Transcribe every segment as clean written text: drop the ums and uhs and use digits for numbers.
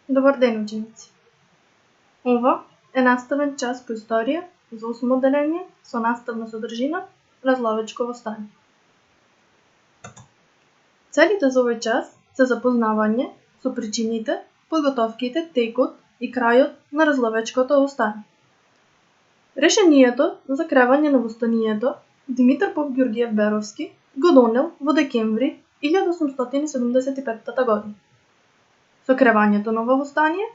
Добар ден, ученици! Ова е наставен час по историја за 8 одделение со наставна содржина Разловечко востание. Целите за овој час се запознавање со причините, подготовките, текот и крајот на Разловечкото востание. Решението за кревање на востанието Димитар Поп-Ѓурѓиев Беровски го донел во декември 1875 година. Со кревањето на ова востание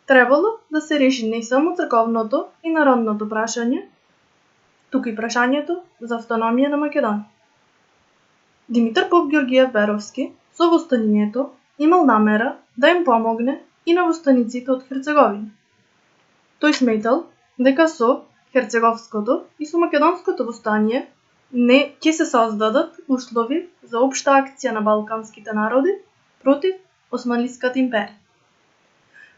требало да се реши не само црковното и народното прашање, туку и прашањето за автономија на Македонија. Димитар Поп-Ѓурѓиев Беровски со востанието имал намера да им помогне и на востаниците од Херцеговина. Тој сметал дека со Херцеговското и со Македонското востание не ќе се создадат услови за општа акција на балканските народи против Османлиската империја.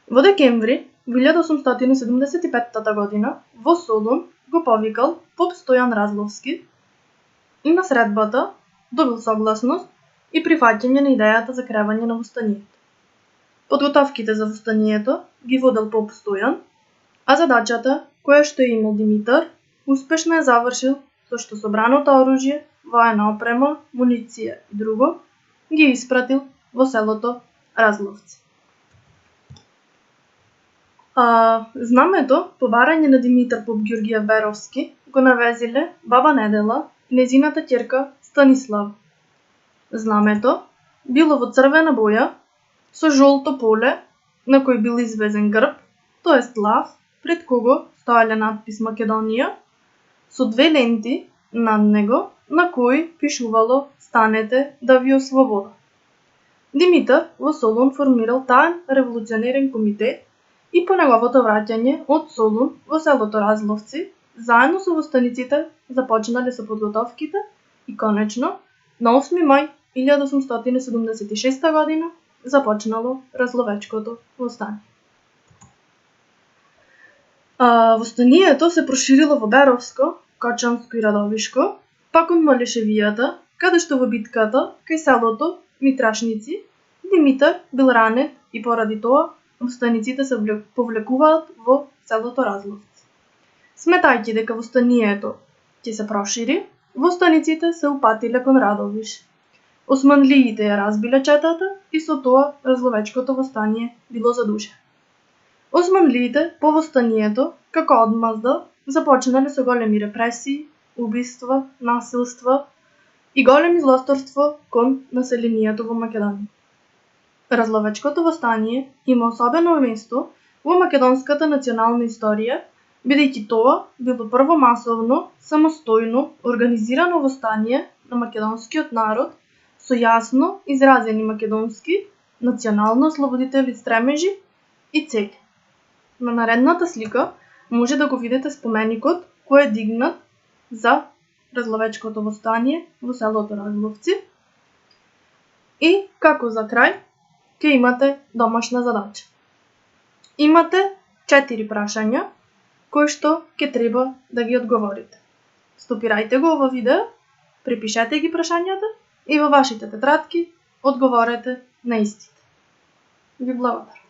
Во декември 1875 година во Солун го повикал поп Стојан Разловски и на средбата добил согласност и прифаќање на идејата за кревање на востанието. Подготовките за востанието ги водел поп Стојан, а задачата која што е имал Димитар успешно ја завршил со што собраното оружје, воена опрема, муниција и друго ги испратил во селото Разловци. Знамето по барање на Димитар Поп-Ѓурѓиев Беровски го навезиле баба Недела и незината ќерка Станислава. Знамето било во црвена боја со жолто поле на кој бил извезен грб, тоест лав, пред кого стоеле надпис Македонија, со две ленти над него на кои пишувало "Станете да ви ослобода". Димитар во Солун формирал таен револуционерен комитет и по неговото враќање од Солун во селото Разловци, заедно со востаниците започнале со подготовките и конечно на 8 мај 1876 година започнало Разловечкото востание. Востанието се проширило во Беровско, Кочанско и Радовишко, па кон Малешевијата, каде што во битката кај селото Митрашници Димитар бил ранет и поради тоа востаниците се повлекуваат во селото Разловци. Сметајќи дека востанието ќе се прошири, востаниците се упатиле кон Радовиш. Османлиите ја разбиле четата и со тоа Разловечкото востание било задушено. Османлиите по востанието, како одмазда, започнале со големи репресии, убиства, насилства и големи злосторство кон населението во Македонија. Разловечкото востание има особено место во македонската национална историја, бидејќи тоа било прво масовно, самостојно, организирано востание на македонскиот народ со јасно изразени македонски, национално-ослободителни стремежи и цели. На наредната слика може да го видите споменикот кој е дигнат за Разловечкото востание во селото Разловци. И како за крај ќе имате домашна задача. Имате 4 прашања кои што ќе треба да ги одговорите. Стопирајте го ова видео, препишете ги прашањата и во вашите тетрадки одговорете на истите. Ви благодарам.